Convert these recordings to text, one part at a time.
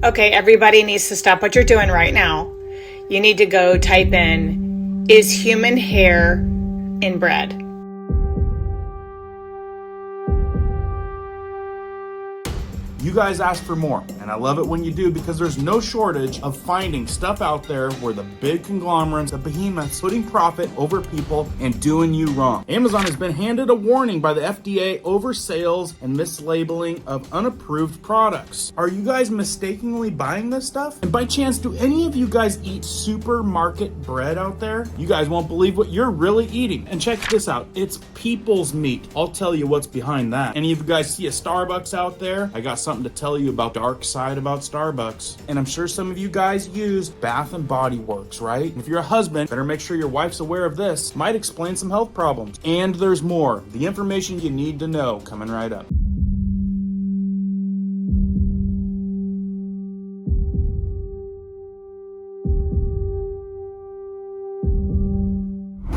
Okay, everybody needs to stop what you're doing right now. You need to go type in, is human hair in bread? You guys ask for more, and I love it when you do because there's no shortage of finding stuff out there where the big conglomerates, the behemoths, putting profit over people and doing you wrong. Amazon has been handed a warning by the FDA over sales and mislabeling of unapproved products. Are you guys mistakenly buying this stuff? And by chance, do any of you guys eat supermarket bread out there? You guys won't believe what you're really eating. And check this out, it's people's meat. I'll tell you what's behind that. Any of you guys see a Starbucks out there? I got something to tell you about dark side about Starbucks. And I'm sure some of you guys use Bath and Body Works, right? And if you're a husband, better make sure your wife's aware of this. Might explain some health problems. And there's more. The information you need to know coming right up.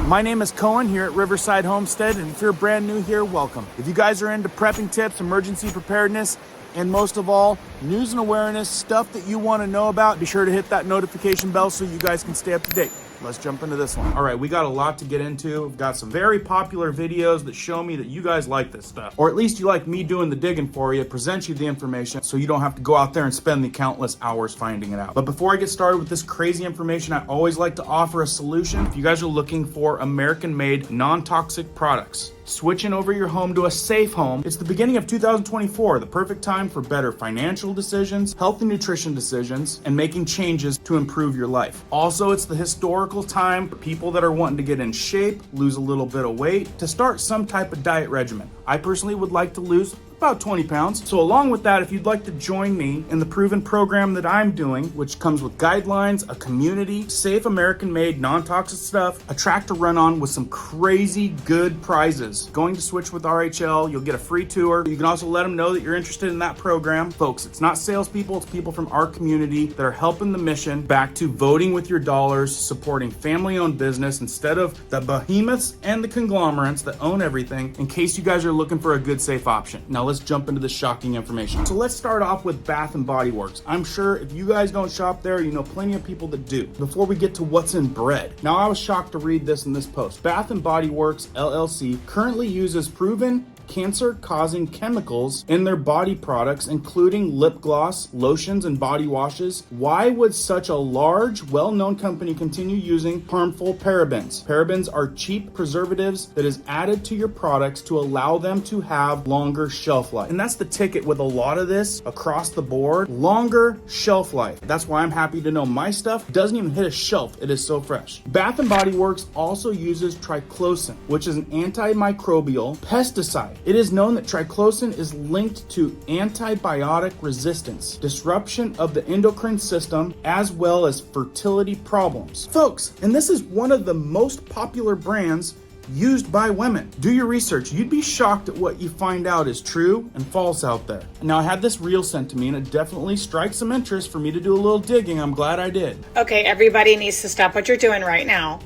My name is Cohen here at Riverside Homestead, and if you're brand new here, welcome. If you guys are into prepping tips, emergency preparedness, and most of all, news and awareness, stuff that you want to know about, be sure to hit that notification bell so you guys can stay up to date. Let's jump into this one. All right, we got a lot to get into. We've got some very popular videos that show me that you guys like this stuff. Or at least you like me doing the digging for you, present you the information so you don't have to go out there and spend the countless hours finding it out. But before I get started with this crazy information, I always like to offer a solution. If you guys are looking for American-made, non-toxic products, switching over your home to a safe home, it's the beginning of 2024, the perfect time for better financial decisions, health and nutrition decisions, and making changes to improve your life. Also, it's the historical time for people that are wanting to get in shape, lose a little bit of weight, to start some type of diet regimen. I personally would like to lose about 20 pounds. So along with that, if you'd like to join me in the proven program that I'm doing, which comes with guidelines, a community, safe American-made, non-toxic stuff, a track to run on with some crazy good prizes. Going to switch with RHL, you'll get a free tour. You can also let them know that you're interested in that program. Folks, it's not salespeople, it's people from our community that are helping the mission back to voting with your dollars, supporting family-owned business instead of the behemoths and the conglomerates that own everything, in case you guys are looking for a good, safe option. Now, let's jump into the shocking information. So let's start off with Bath and Body Works. I'm sure if you guys don't shop there, you know plenty of people that do. Before we get to what's in bread. Now, I was shocked to read this in this post. Bath and Body Works LLC currently uses proven cancer-causing chemicals in their body products, including lip gloss, lotions, and body washes. Why would such a large, well-known company continue using harmful parabens? Parabens are cheap preservatives that is added to your products to allow them to have longer shelf life. And that's the ticket with a lot of this across the board, longer shelf life. That's why I'm happy to know my stuff doesn't even hit a shelf. It is so fresh. Bath and Body Works also uses triclosan, which is an antimicrobial pesticide. It is known that triclosan is linked to antibiotic resistance, disruption of the endocrine system, as well as fertility problems. Folks, and this is one of the most popular brands used by women. Do your research. You'd be shocked at what you find out is true and false out there. Now, I had this reel sent to me, and it definitely strikes some interest for me to do a little digging. I'm glad I did. Okay, everybody needs to stop what you're doing right now.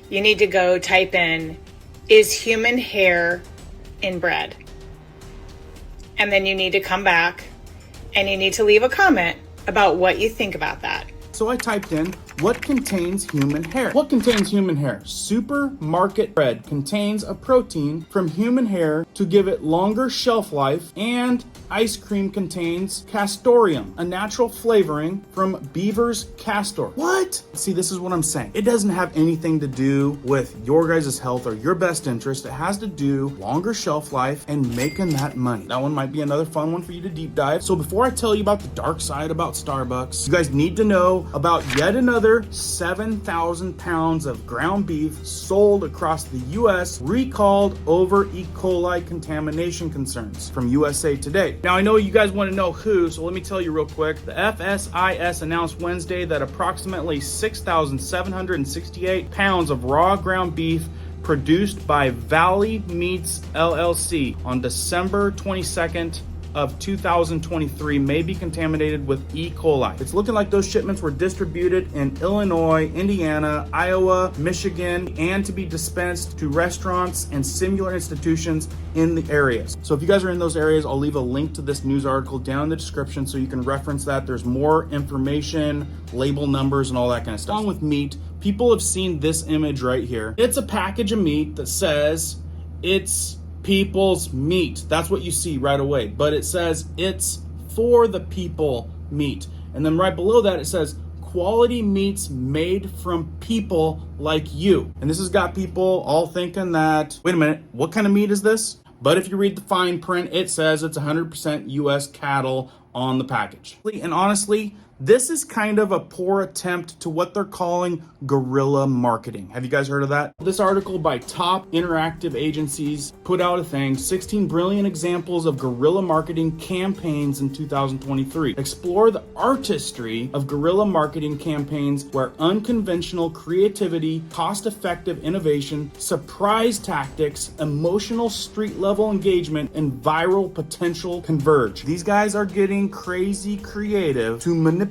You need to go type in, is human hair in bread? And then you need to come back and you need to leave a comment about what you think about that. So I typed in, what contains human hair? What contains human hair? Supermarket bread contains a protein from human hair to give it longer shelf life, and ice cream contains castoreum, a natural flavoring from beaver's castor. What? See, this is what I'm saying. It doesn't have anything to do with your guys' health or your best interest. It has to do longer shelf life and making that money. That one might be another fun one for you to deep dive. So before I tell you about the dark side about Starbucks, you guys need to know about yet another 7,000 pounds of ground beef sold across the U.S. recalled over E. coli contamination concerns from USA Today. Now, I know you guys want to know who, so let me tell you real quick. The FSIS announced Wednesday that approximately 6,768 pounds of raw ground beef produced by Valley Meats LLC on December 22nd of 2023 may be contaminated with E. coli. It's looking like those shipments were distributed in Illinois, Indiana, Iowa, Michigan, and to be dispensed to restaurants and similar institutions in the areas. So if you guys are in those areas, I'll leave a link to this news article down in the description so you can reference that. There's more information, label numbers, and all that kind of stuff. Along with meat, people have seen this image right here. It's a package of meat that says it's people's meat. That's what you see right away. But it says it's for the people meat. And then right below that, it says quality meats made from people like you. And this has got people all thinking that, wait a minute, what kind of meat is this? But if you read the fine print, it says it's 100% US cattle on the package. And honestly, this is kind of a poor attempt to what they're calling guerrilla marketing. Have you guys heard of that? This article by top interactive agencies put out a thing, 16 brilliant examples of guerrilla marketing campaigns in 2023. Explore the artistry of guerrilla marketing campaigns where unconventional creativity, cost-effective innovation, surprise tactics, emotional street-level engagement, and viral potential converge. These guys are getting crazy creative to manipulate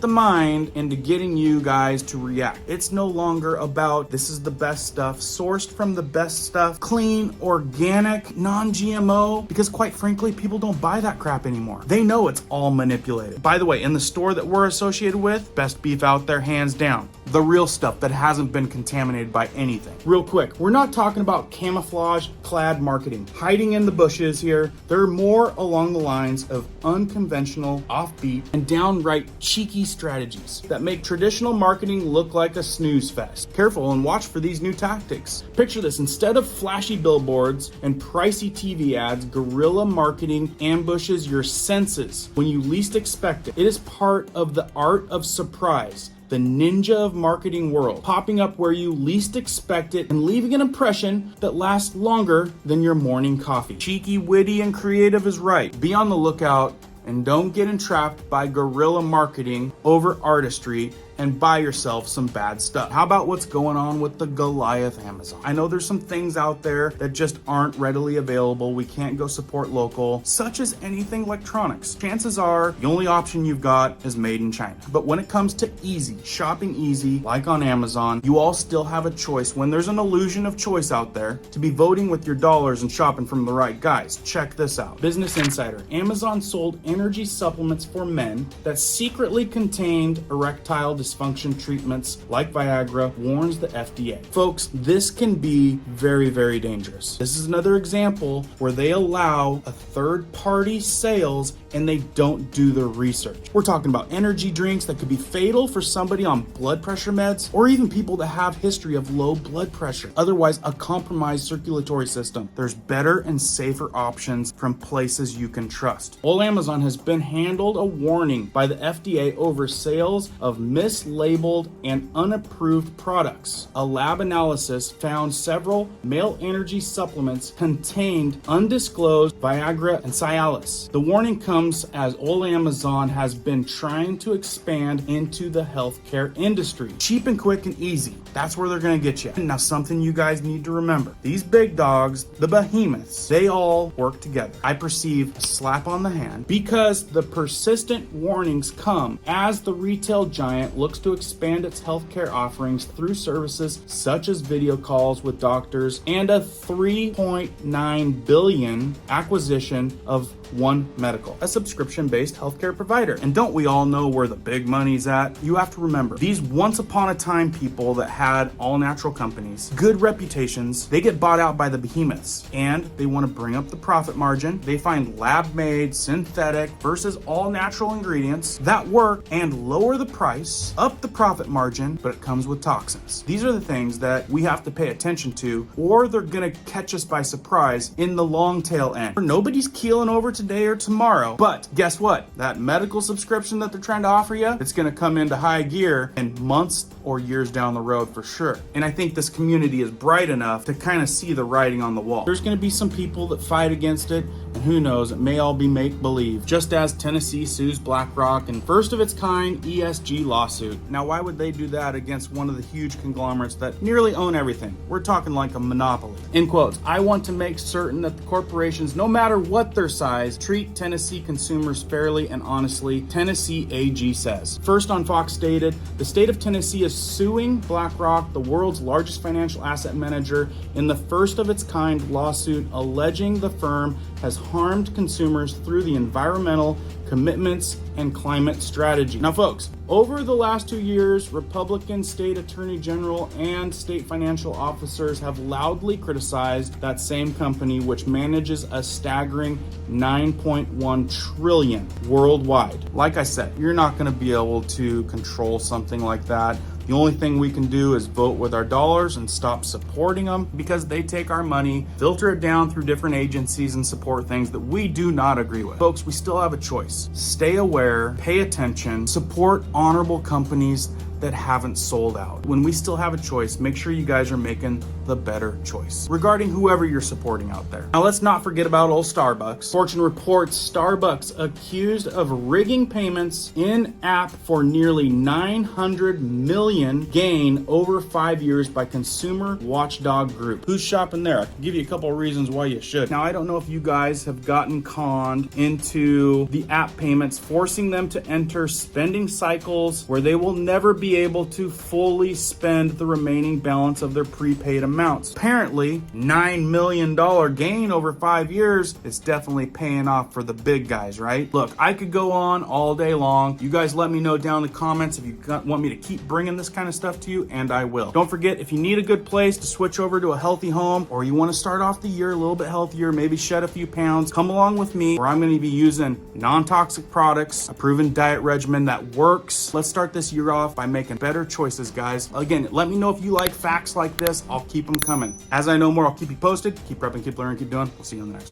the mind into getting you guys to react. It's no longer about this is the best stuff, sourced from the best stuff, clean, organic, non-GMO, because quite frankly, people don't buy that crap anymore. They know it's all manipulated. By the way, in the store that we're associated with, best beef out there, hands down. The real stuff that hasn't been contaminated by anything. Real quick, we're not talking about camouflage clad marketing, hiding in the bushes here. They're more along the lines of unconventional, offbeat, and downright cheeky strategies that make traditional marketing look like a snooze fest. Careful and watch for these new tactics. Picture this, instead of flashy billboards and pricey TV ads, guerrilla marketing ambushes your senses when you least expect it. It is part of the art of surprise, the ninja of marketing world, popping up where you least expect it and leaving an impression that lasts longer than your morning coffee. Cheeky, witty, and creative is right. Be on the lookout and don't get entrapped by guerrilla marketing over artistry and buy yourself some bad stuff. How about what's going on with the Goliath Amazon? I know there's some things out there that just aren't readily available. We can't go support local, such as anything electronics. Chances are the only option you've got is made in China. But when it comes to easy, shopping easy, like on Amazon, you all still have a choice. When there's an illusion of choice out there, to be voting with your dollars and shopping from the right guys. Check this out. Business Insider. Amazon sold energy supplements for men that secretly contained erectile dysfunction treatments like Viagra, warns the FDA. Folks, this can be very, very dangerous. This is another example where they allow a third-party sales and they don't do the research. We're talking about energy drinks that could be fatal for somebody on blood pressure meds or even people that have history of low blood pressure, otherwise a compromised circulatory system. There's better and safer options from places you can trust. Well, Amazon has been handled a warning by the FDA over sales of mislabeled and unapproved products. A lab analysis found several male energy supplements contained undisclosed Viagra and Cialis. The warning comes as old Amazon has been trying to expand into the healthcare industry. Cheap and quick and easy. That's where they're going to get you. Now, something you guys need to remember. These big dogs, the behemoths, they all work together. I perceive a slap on the hand because the persistent warnings come as the retail giant looks to expand its healthcare offerings through services such as video calls with doctors and a $3.9 billion acquisition of One Medical, a subscription-based healthcare provider. And don't we all know where the big money's at? You have to remember, these once upon a time people that had all natural companies, good reputations, they get bought out by the behemoths and they want to bring up the profit margin. They find lab-made, synthetic versus all natural ingredients that work and lower the price, up the profit margin, but it comes with toxins. These are the things that we have to pay attention to or they're gonna catch us by surprise in the long tail end. Nobody's keeling over today or tomorrow, but guess what? That medical subscription that they're trying to offer you, it's gonna come into high gear in months or years down the road for sure. And I think this community is bright enough to kind of see the writing on the wall. There's going to be some people that fight against it, and who knows, it may all be make-believe, just as Tennessee sues BlackRock in first of its kind ESG lawsuit. Now, why would they do that against one of the huge conglomerates that nearly own everything? We're talking like a monopoly. In quotes, I want to make certain that the corporations, no matter what their size, treat Tennessee consumers fairly and honestly, Tennessee AG says. First on Fox stated, the state of Tennessee is suing BlackRock, the world's largest financial asset manager, in the first of its kind lawsuit alleging the firm has harmed consumers through the environmental commitments and climate strategy. Now, folks, over the last 2 years, Republican state attorney general and state financial officers have loudly criticized that same company, which manages a staggering $9.1 trillion worldwide. Like I said, you're not going to be able to control something like that. The only thing we can do is vote with our dollars and stop supporting them, because they take our money, filter it down through different agencies, and support things that we do not agree with. Folks, we still have a choice. Stay aware, pay attention, support honorable companies that haven't sold out. When we still have a choice, make sure you guys are making the better choice regarding whoever you're supporting out there. Now, let's not forget about old Starbucks. Fortune reports Starbucks accused of rigging payments in app for nearly 900 million gain over 5 years by consumer watchdog group. Who's shopping there? I can give you a couple of reasons why you should. Now, I don't know if you guys have gotten conned into the app payments, forcing them to enter spending cycles where they will never be able to fully spend the remaining balance of their prepaid amounts. Apparently, $9 million gain over 5 years is definitely paying off for the big guys, right? Look, I could go on all day long. You guys let me know down in the comments if you want me to keep bringing this kind of stuff to you, and I will. Don't forget, if you need a good place to switch over to a healthy home, or you want to start off the year a little bit healthier, maybe shed a few pounds, come along with me, where I'm going to be using non-toxic products, a proven diet regimen that works. Let's start this year off by making better choices, guys. Again, let me know if you like facts like this. I'll keep them coming. As I know more, I'll keep you posted. Keep prepping, keep learning, keep doing. We'll see you on the next one.